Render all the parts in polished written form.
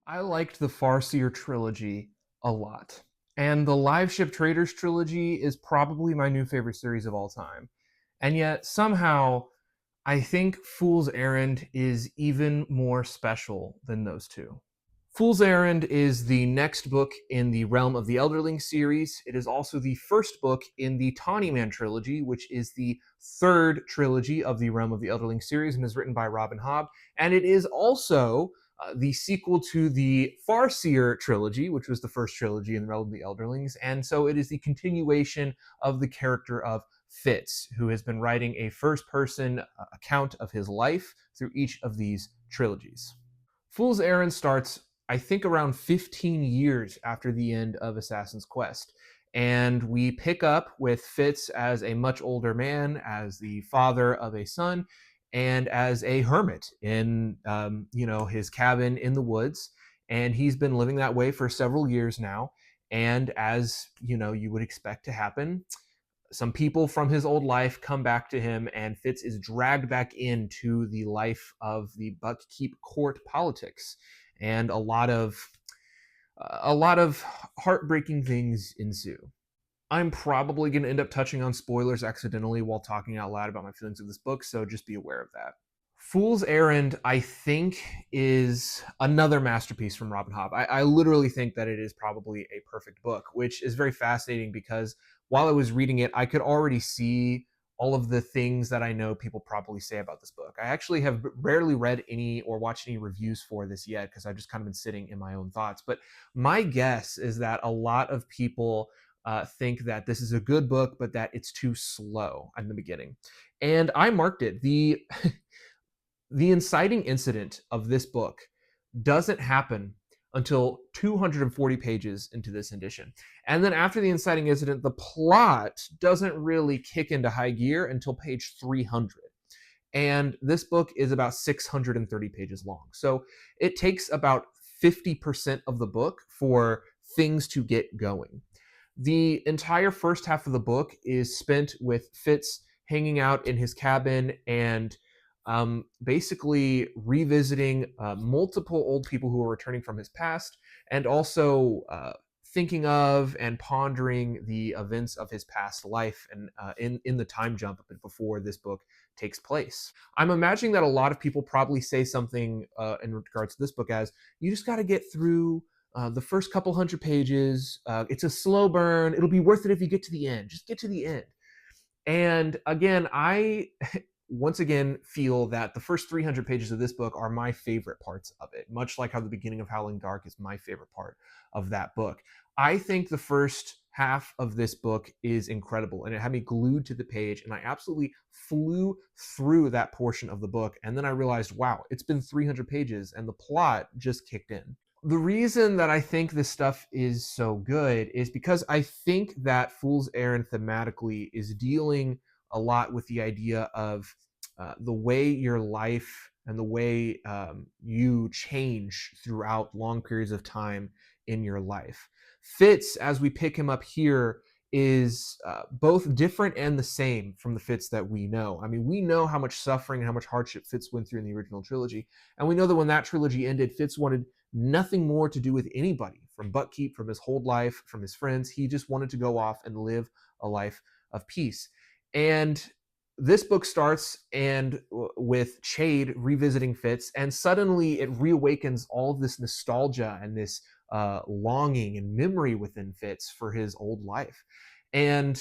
I liked the Farseer trilogy a lot. And the Liveship Traders trilogy is probably my new favorite series of all time. And yet, somehow, I think Fool's Errand is even more special than those two. Fool's Errand is the next book in the Realm of the Elderling series. It is also the first book in the Tawny Man trilogy, which is the third trilogy of the Realm of the Elderling series and is written by Robin Hobb. And it is also the sequel to the Farseer trilogy, which was the first trilogy in the Realm of the Elderlings. And so it is the continuation of the character of Fitz, who has been writing a first person account of his life through each of these trilogies. Fool's Errand starts, I think, around 15 years after the end of Assassin's Quest. And we pick up with Fitz as a much older man, as the father of a son, and as a hermit in, his cabin in the woods. And he's been living that way for several years now. And as you would expect to happen, some people from his old life come back to him, and Fitz is dragged back into the life of the Buckkeep court politics, and a lot of heartbreaking things ensue. I'm probably going to end up touching on spoilers accidentally while talking out loud about my feelings of this book, so just be aware of that. Fool's Errand, I think, is another masterpiece from Robin Hobb. I literally think that it is probably a perfect book, which is very fascinating because while I was reading it, I could already see all of the things that I know people probably say about this book. I actually have rarely read any or watched any reviews for this yet because I've just kind of been sitting in my own thoughts. But my guess is that a lot of people think that this is a good book, but that it's too slow in the beginning. And I marked it. The inciting incident of this book doesn't happen until 240 pages into this edition. And then after the inciting incident, the plot doesn't really kick into high gear until page 300. And this book is about 630 pages long. So it takes about 50% of the book for things to get going. The entire first half of the book is spent with Fitz hanging out in his cabin and basically revisiting multiple old people who are returning from his past, and also thinking of and pondering the events of his past life and in the time jump before this book takes place. I'm imagining that a lot of people probably say something in regards to this book as, you just got to get through the first couple hundred pages. It's a slow burn. It'll be worth it if you get to the end. Just get to the end. And again, I once again feel that the first 300 pages of this book are my favorite parts of it, much like how the beginning of Howling Dark is my favorite part of that book. I think the first half of this book is incredible, and it had me glued to the page, and I absolutely flew through that portion of the book. And then I realized, wow, it's been 300 pages, and the plot just kicked in. The reason that I think this stuff is so good is because I think that Fool's Errand thematically is dealing a lot with the idea of the way your life and the way you change throughout long periods of time in your life. Fitz, as we pick him up here, is both different and the same from the Fitz that we know. I mean, we know how much suffering and how much hardship Fitz went through in the original trilogy. And we know that when that trilogy ended, Fitz wanted nothing more to do with anybody, from Buckkeep, from his whole life, from his friends. He just wanted to go off and live a life of peace. And this book starts and with Chade revisiting Fitz, and suddenly it reawakens all of this nostalgia and this longing and memory within Fitz for his old life. And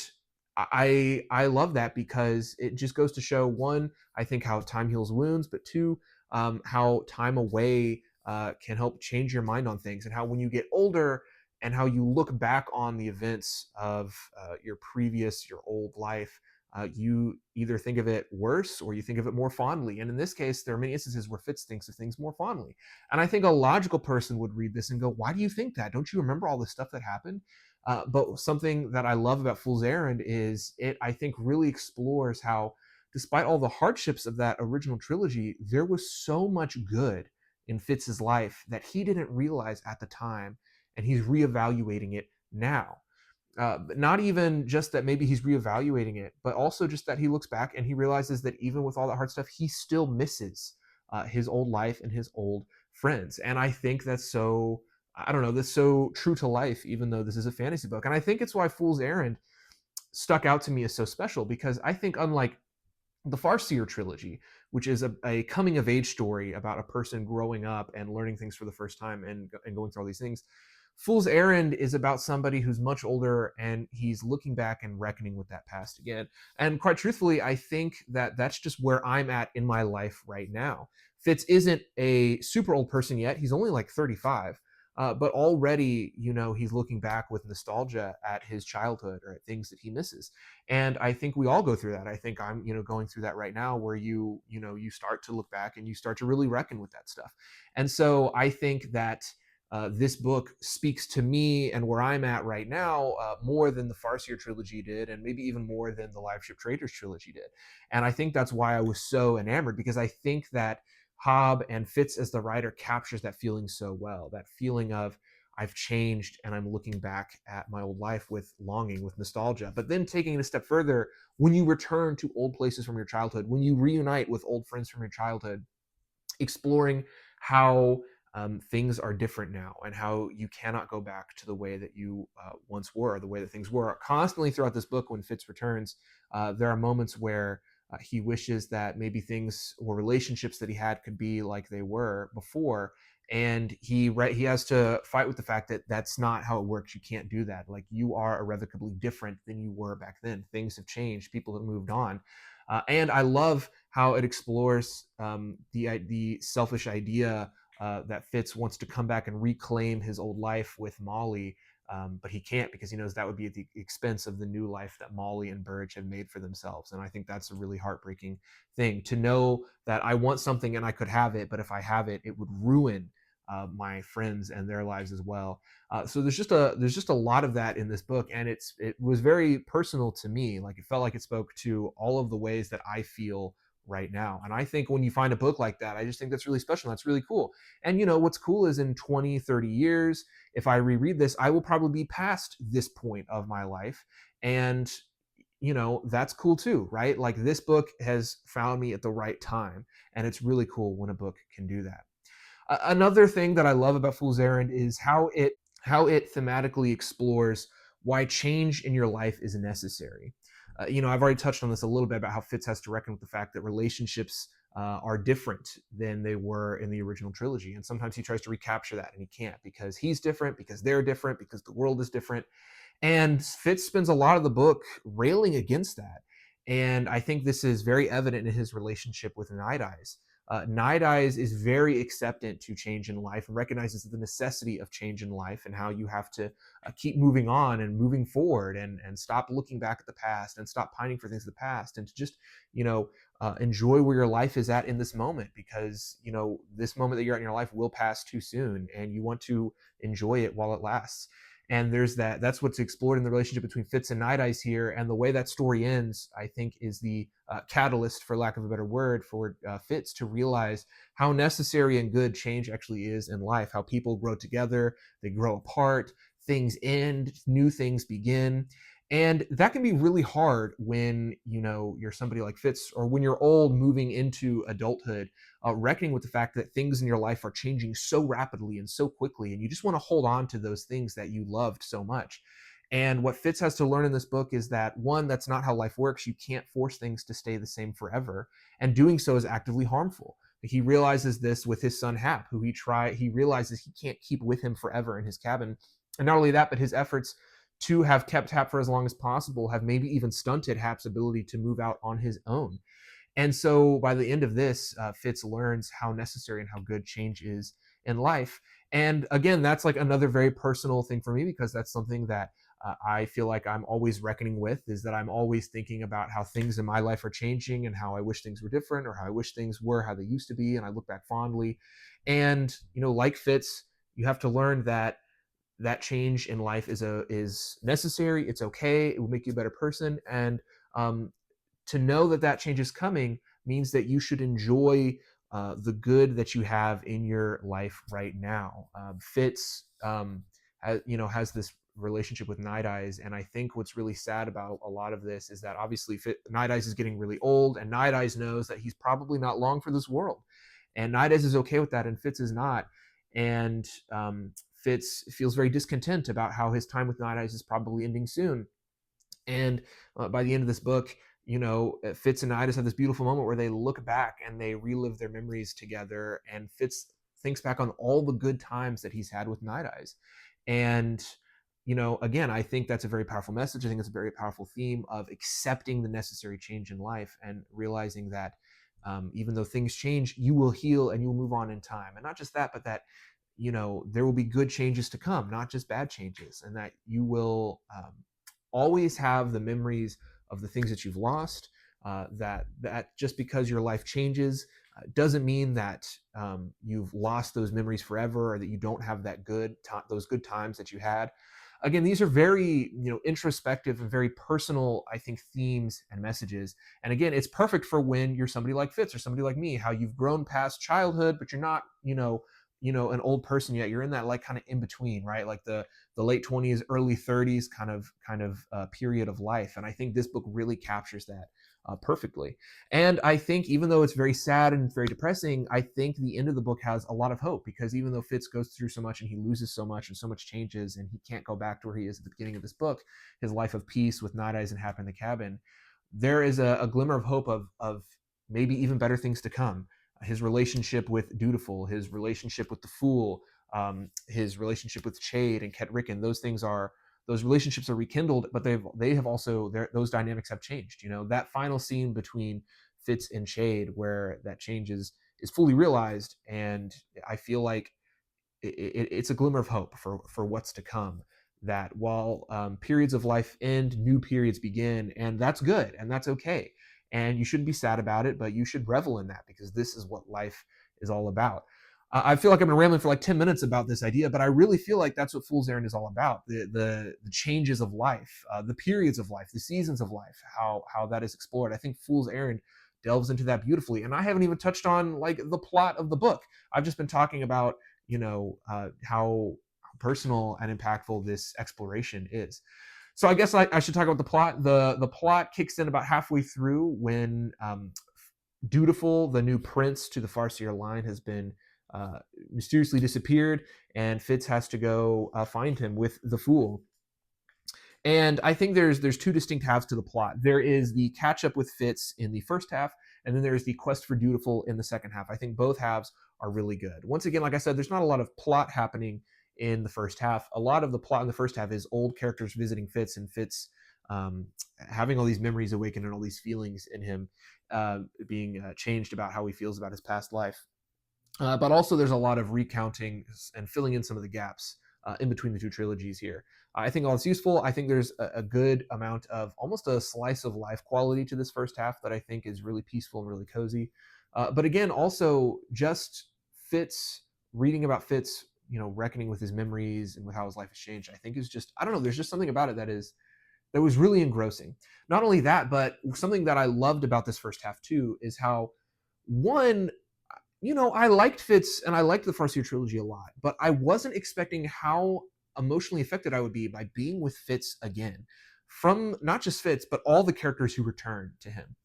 I love that because it just goes to show, one, I think how time heals wounds, but two, how time away can help change your mind on things, and how when you get older and how you look back on the events of your old life, you either think of it worse or you think of it more fondly. And in this case, there are many instances where Fitz thinks of things more fondly. And I think a logical person would read this and go, why do you think that? Don't you remember all the stuff that happened? But something that I love about Fool's Errand is it, I think, really explores how, despite all the hardships of that original trilogy, there was so much good in Fitz's life that he didn't realize at the time, and he's reevaluating it now. But not even just that maybe he's reevaluating it, but also just that he looks back and he realizes that even with all that hard stuff, he still misses his old life and his old friends. And I think that's so, I don't know, that's so true to life, even though this is a fantasy book. And I think it's why Fool's Errand stuck out to me as so special, because I think, unlike the Farseer trilogy, which is a coming of age story about a person growing up and learning things for the first time, and going through all these things, Fool's Errand is about somebody who's much older, and he's looking back and reckoning with that past again. And quite truthfully, I think that that's just where I'm at in my life right now. Fitz isn't a super old person yet. He's only like 35. But already, he's looking back with nostalgia at his childhood or at things that he misses. And I think we all go through that. I think I'm, going through that right now, where you start to look back and you start to really reckon with that stuff. And so I think that this book speaks to me and where I'm at right now, more than the Farseer trilogy did, and maybe even more than the Liveship Traders trilogy did. And I think that's why I was so enamored, because I think that Hobb and Fitz as the writer captures that feeling so well, that feeling of, I've changed and I'm looking back at my old life with longing, with nostalgia. But then taking it a step further, when you return to old places from your childhood, when you reunite with old friends from your childhood, exploring how things are different now, and how you cannot go back to the way that you once were, the way that things were. Constantly throughout this book, when Fitz returns, there are moments where he wishes that maybe things or relationships that he had could be like they were before. And he has to fight with the fact that that's not how it works. You can't do that. Like, you are irrevocably different than you were back then. Things have changed. People have moved on. And I love how it explores the selfish idea that Fitz wants to come back and reclaim his old life with Molly, but he can't, because he knows that would be at the expense of the new life that Molly and Burge have made for themselves. And I think that's a really heartbreaking thing, to know that I want something and I could have it, but if I have it, it would ruin my friends and their lives as well. So there's just a lot of that in this book, and it was very personal to me. Like, it felt like it spoke to all of the ways that I feel right now. And I think when you find a book like that, I just think that's really special. That's really cool. And what's cool is, in 20, 30 years, if I reread this, I will probably be past this point of my life. And that's cool too, right? Like, this book has found me at the right time, and it's really cool when a book can do that. Another thing that I love about Fool's Errand is how it thematically explores why change in your life is necessary. I've already touched on this a little bit, about how Fitz has to reckon with the fact that relationships are different than they were in the original trilogy. And sometimes he tries to recapture that, and he can't, because he's different, because they're different, because the world is different. And Fitz spends a lot of the book railing against that. And I think this is very evident in his relationship with Night Eyes. Night Eyes is very acceptant to change in life, and recognizes the necessity of change in life, and how you have to keep moving on and moving forward, and stop looking back at the past, and stop pining for things of the past, and to just, enjoy where your life is at in this moment, because, this moment that you're at in your life will pass too soon, and you want to enjoy it while it lasts. And that's what's explored in the relationship between Fitz and Night Eyes here. And the way that story ends, I think, is the catalyst, for lack of a better word, for Fitz to realize how necessary and good change actually is in life. How people grow together, they grow apart, things end, new things begin. And that can be really hard when you're somebody like Fitz, or when you're old, moving into adulthood, reckoning with the fact that things in your life are changing so rapidly and so quickly, and you just want to hold on to those things that you loved so much. And what Fitz has to learn in this book is that, one, that's not how life works. You can't force things to stay the same forever, and doing so is actively harmful. He realizes this with his son Hap, who he realizes he can't keep with him forever in his cabin. And not only that, but his efforts to have kept Hap for as long as possible have maybe even stunted Hap's ability to move out on his own. And so by the end of this, Fitz learns how necessary and how good change is in life. And again, that's like another very personal thing for me, because that's something that I feel like I'm always reckoning with, is that I'm always thinking about how things in my life are changing, and how I wish things were different, or how I wish things were how they used to be. And I look back fondly. And, like Fitz, you have to learn that change in life is necessary. It's okay. It will make you a better person. And to know that change is coming means that you should enjoy the good that you have in your life right now. Fitz has this relationship with Night Eyes, and I think what's really sad about a lot of this is that, obviously, Night Eyes is getting really old, and Night Eyes knows that he's probably not long for this world. and Night Eyes is okay with that, and Fitz is not. And Fitz feels very discontent about how his time with Night Eyes is probably ending soon. And by the end of this book, Fitz and Night Eyes have this beautiful moment where they look back and they relive their memories together. And Fitz thinks back on all the good times that he's had with Night Eyes. And, again, I think that's a very powerful message. I think it's a very powerful theme of accepting the necessary change in life and realizing that even though things change, you will heal and you will move on in time. And not just that, but that there will be good changes to come, not just bad changes, and that you will always have the memories of the things that you've lost. That just because your life changes doesn't mean that you've lost those memories forever, or that you don't have those good times that you had. Again, these are very introspective and very personal, I think, themes and messages. And again, it's perfect for when you're somebody like Fitz or somebody like me, how you've grown past childhood, but you're not an old person yet. You're in that like kind of in between, right? Like the late 20s, early 30s kind of period of life. And I think this book really captures that perfectly. And I think even though it's very sad and very depressing, I think the end of the book has a lot of hope, because even though Fitz goes through so much and he loses so much and so much changes and he can't go back to where he is at the beginning of this book, his life of peace with Night Eyes and Happy in the Cabin, there is a glimmer of hope of maybe even better things to come. His relationship with Dutiful, his relationship with the Fool, his relationship with Chade and Ket Ricken, those relationships are rekindled, but they have also those dynamics have changed. That final scene between Fitz and Chade, where that change is fully realized, and I feel like it's a glimmer of hope for what's to come. That while periods of life end, new periods begin, and that's good and that's okay. And you shouldn't be sad about it, but you should revel in that, because this is what life is all about. I feel like I've been rambling for like 10 minutes about this idea, but I really feel like that's what Fool's Errand is all about. The changes of life, the periods of life, the seasons of life, how that is explored. I think Fool's Errand delves into that beautifully. And I haven't even touched on like the plot of the book. I've just been talking about, how personal and impactful this exploration is. So I guess I should talk about the plot. The plot kicks in about halfway through when Dutiful, the new prince to the Farseer line, has been mysteriously disappeared, and Fitz has to go find him with the Fool. And I think there's two distinct halves to the plot. There is the catch up with Fitz in the first half, and then there's the quest for Dutiful in the second half. I think both halves are really good. Once again, like I said, there's not a lot of plot happening in the first half. A lot of the plot in the first half is old characters visiting Fitz, and Fitz having all these memories awakened and all these feelings in him being changed about how he feels about his past life. But also there's a lot of recounting and filling in some of the gaps in between the two trilogies here. I think all it's useful. I think there's a good amount of almost a slice of life quality to this first half that I think is really peaceful and really cozy. But again, also just Fitz, reading about Fitz, reckoning with his memories and with how his life has changed, I think is just, I don't know, there's just something about it that was really engrossing. Not only that, but something that I loved about this first half too is how, one, I liked Fitz and I liked the Farseer trilogy a lot, but I wasn't expecting how emotionally affected I would be by being with Fitz again. From not just Fitz, but all the characters who return to him.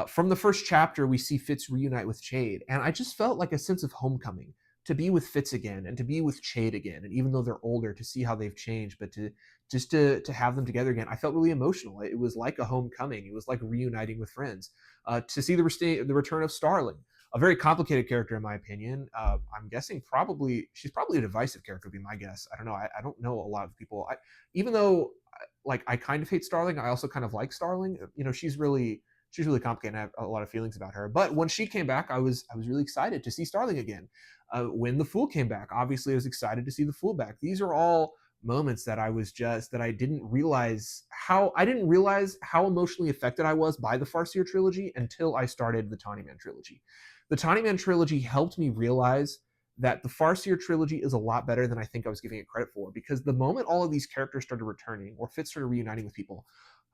From the first chapter, we see Fitz reunite with Chade, and I just felt like a sense of homecoming to be with Fitz again and to be with Chade again. And even though they're older, to see how they've changed, but to have them together again, I felt really emotional. It was like a homecoming. It was like reuniting with friends. To see the return of Starling, a very complicated character in my opinion. I'm guessing she's probably a divisive character would be my guess. I don't know. I don't know a lot of people. Even though like I kind of hate Starling, I also kind of like Starling. She's really complicated and I have a lot of feelings about her. But when she came back, I was really excited to see Starling again. When the Fool came back, obviously I was excited to see the Fool back. These are all moments that I didn't realize how emotionally affected I was by the Farseer trilogy until I started the Tawny Man trilogy. The Tawny Man trilogy helped me realize that the Farseer trilogy is a lot better than I think I was giving it credit for, because the moment all of these characters started returning or Fitz started reuniting with people,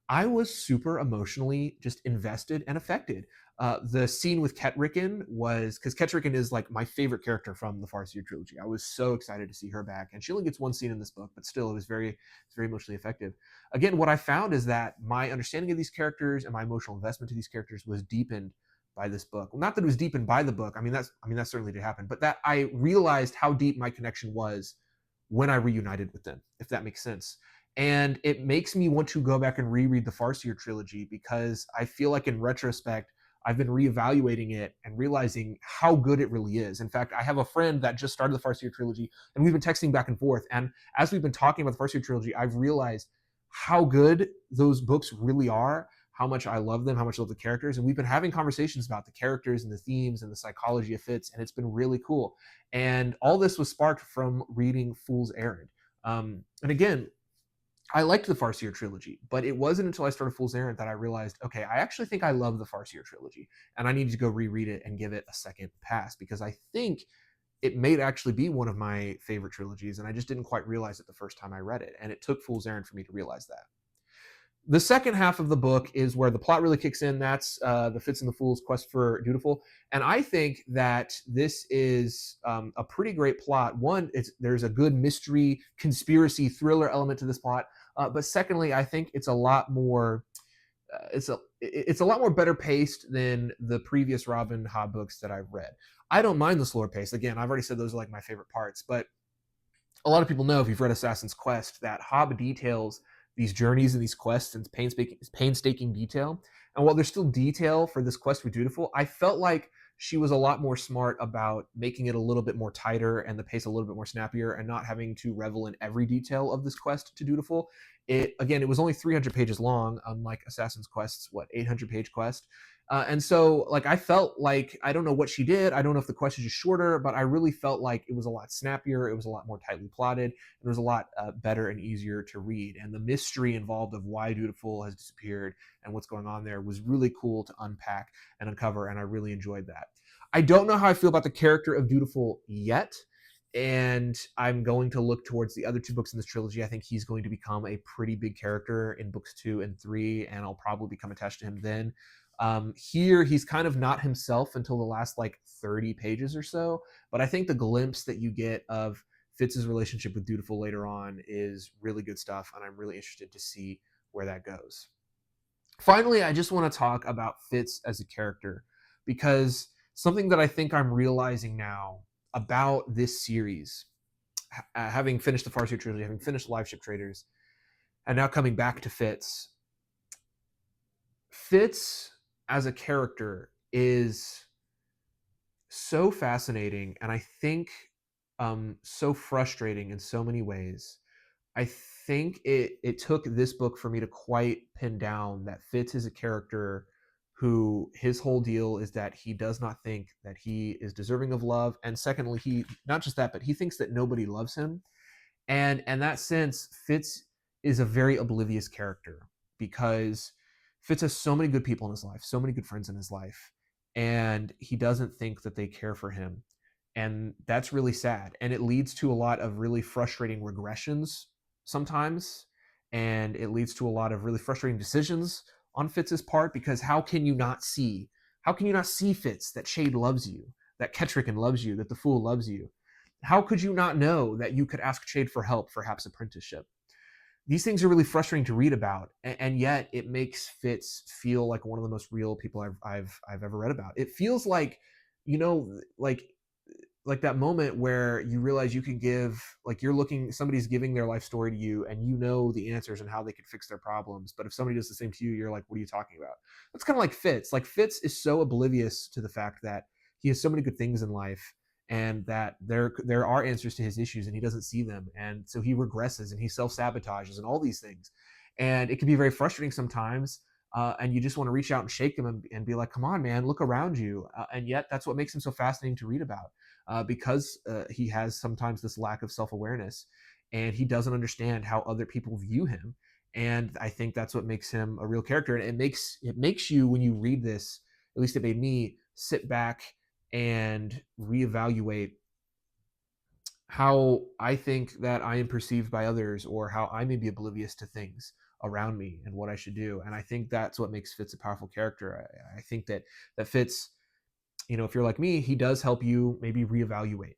I was super emotionally just invested and affected. The scene with Ket Ricken was, because Ket Ricken is like my favorite character from the Farseer trilogy. I was so excited to see her back, and she only gets one scene in this book, but still, it's very emotionally effective. Again, what I found is that my understanding of these characters and my emotional investment to these characters was deepened by this book. Well, not that it was deepened by the book. That certainly did happen, but that I realized how deep my connection was when I reunited with them, if that makes sense. And it makes me want to go back and reread the Farseer trilogy, because I feel like in retrospect, I've been reevaluating it and realizing how good it really is. In fact, I have a friend that just started the Farseer trilogy, and we've been texting back and forth. And as we've been talking about the Farseer trilogy, I've realized how good those books really are, how much I love them, how much I love the characters. And we've been having conversations about the characters and the themes and the psychology of Fitz, and it's been really cool. And all this was sparked from reading Fool's Errand. And again, I liked the Farseer trilogy, but it wasn't until I started Fool's Errand that I realized, okay, I actually think I love the Farseer trilogy, and I need to go reread it and give it a second pass, because I think it may actually be one of my favorite trilogies, and I just didn't quite realize it the first time I read it, and it took Fool's Errand for me to realize that. The second half of the book is where the plot really kicks in. That's the Fitz and the Fool's quest for Dutiful. And I think that this is a pretty great plot. One, there's a good mystery, conspiracy, thriller element to this plot. But secondly, I think it's a lot more it's a lot more better paced than the previous Robin Hobb books that I've read. I don't mind the slower pace. Again, I've already said those are like my favorite parts, but a lot of people know, if you've read Assassin's Quest, that Hobb details these journeys and these quests in painstaking detail. And while there's still detail for this quest for Dutiful, I felt like she was a lot more smart about making it a little bit more tighter and the pace a little bit more snappier, and not having to revel in every detail of this quest to Dutiful. It was only 300 pages long, unlike Assassin's Quest's 800-page quest. And so, like, I felt like, I don't know what she did. I don't know if the quest is just shorter, but I really felt like it was a lot snappier. It was a lot more tightly plotted. It was a lot better and easier to read. And the mystery involved of why Dutiful has disappeared and what's going on there was really cool to unpack and uncover. And I really enjoyed that. I don't know how I feel about the character of Dutiful yet, and I'm going to look towards the other two books in this trilogy. I think he's going to become a pretty big character in books 2 and 3, and I'll probably become attached to him then. Here, he's kind of not himself until the last 30 pages or so, but I think the glimpse that you get of Fitz's relationship with Dutiful later on is really good stuff, and I'm really interested to see where that goes. Finally, I just want to talk about Fitz as a character, because something that I think I'm realizing now about this series, having finished the Farseer trilogy, having finished Liveship Traders, and now coming back to Fitz as a character is so fascinating, and I think so frustrating in so many ways. I think it took this book for me to quite pin down that Fitz is a character who, his whole deal is that he does not think that he is deserving of love, and secondly, he not just that, but he thinks that nobody loves him. And in that sense, Fitz is a very oblivious character, because Fitz has so many good people in his life, so many good friends in his life, and he doesn't think that they care for him. And that's really sad. And it leads to a lot of really frustrating regressions sometimes, and it leads to a lot of really frustrating decisions on Fitz's part, because how can you not see Fitz, that Shade loves you, that Ketrican loves you, that the Fool loves you? How could you not know that you could ask Shade for help for Hap's apprenticeship? These things are really frustrating to read about, and yet it makes Fitz feel like one of the most real people I've ever read about. It feels like, like that moment where you realize you can give, somebody's giving their life story to you, and you know the answers and how they could fix their problems, but if somebody does the same to you, you're like, what are you talking about? That's kind of like Fitz. Like, Fitz is so oblivious to the fact that he has so many good things in life, and that there are answers to his issues, and he doesn't see them, and so he regresses and he self-sabotages and all these things, and it can be very frustrating sometimes. And you just want to reach out and shake him and be like, come on, man, look around you. And yet that's what makes him so fascinating to read about, because he has sometimes this lack of self-awareness, and he doesn't understand how other people view him. And I think that's what makes him a real character. And it makes you, when you read this, at least it made me, sit back and reevaluate how I think that I am perceived by others, or how I may be oblivious to things around me and what I should do. And I think that's what makes Fitz a powerful character. I think that Fitz, if you're like me, he does help you maybe reevaluate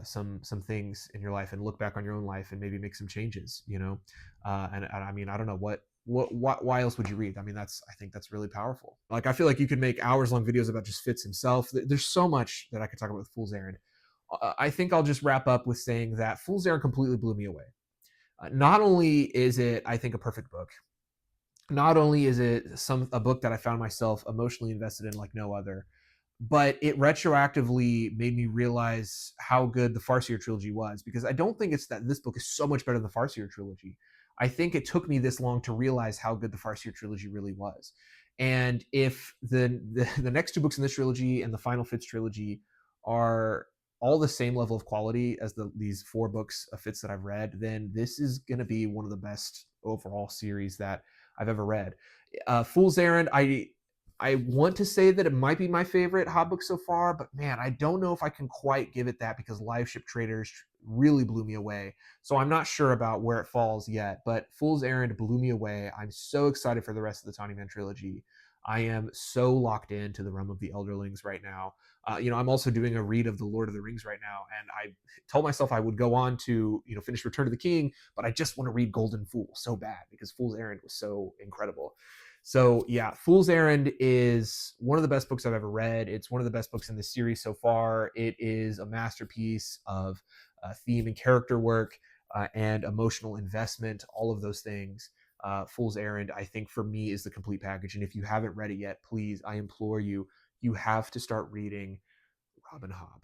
some things in your life, and look back on your own life and maybe make some changes. And I mean, I don't know what why else would you read? I mean, I think that's really powerful. Like, I feel like you could make hours long videos about just Fitz himself. There's so much that I could talk about with Fool's Errand. I think I'll just wrap up with saying that Fool's Errand completely blew me away. Not only is it, I think, a perfect book, not only is it a book that I found myself emotionally invested in like no other, but it retroactively made me realize how good the Farseer trilogy was, because I don't think it's that this book is so much better than the Farseer trilogy. I think it took me this long to realize how good the Farseer trilogy really was. And if the next two books in this trilogy and the final Fitz trilogy are all the same level of quality as these four books of Fitz that I've read, then this is going to be one of the best overall series that I've ever read. Fool's Errand, I want to say that it might be my favorite Hobb book so far, but man, I don't know if I can quite give it that, because Liveship Traders really blew me away. So I'm not sure about where it falls yet, but Fool's Errand blew me away. I'm so excited for the rest of the Tawny Man trilogy. I am so locked into the Realm of the Elderlings right now. I'm also doing a read of the Lord of the Rings right now, and I told myself I would go on to, finish Return of the King, but I just want to read Golden Fool so bad because Fool's Errand was so incredible. So yeah, Fool's Errand is one of the best books I've ever read. It's one of the best books in the series so far. It is a masterpiece of theme and character work and emotional investment, all of those things. Fool's Errand, I think, for me, is the complete package. And if you haven't read it yet, please, I implore you, you have to start reading Robin Hobb.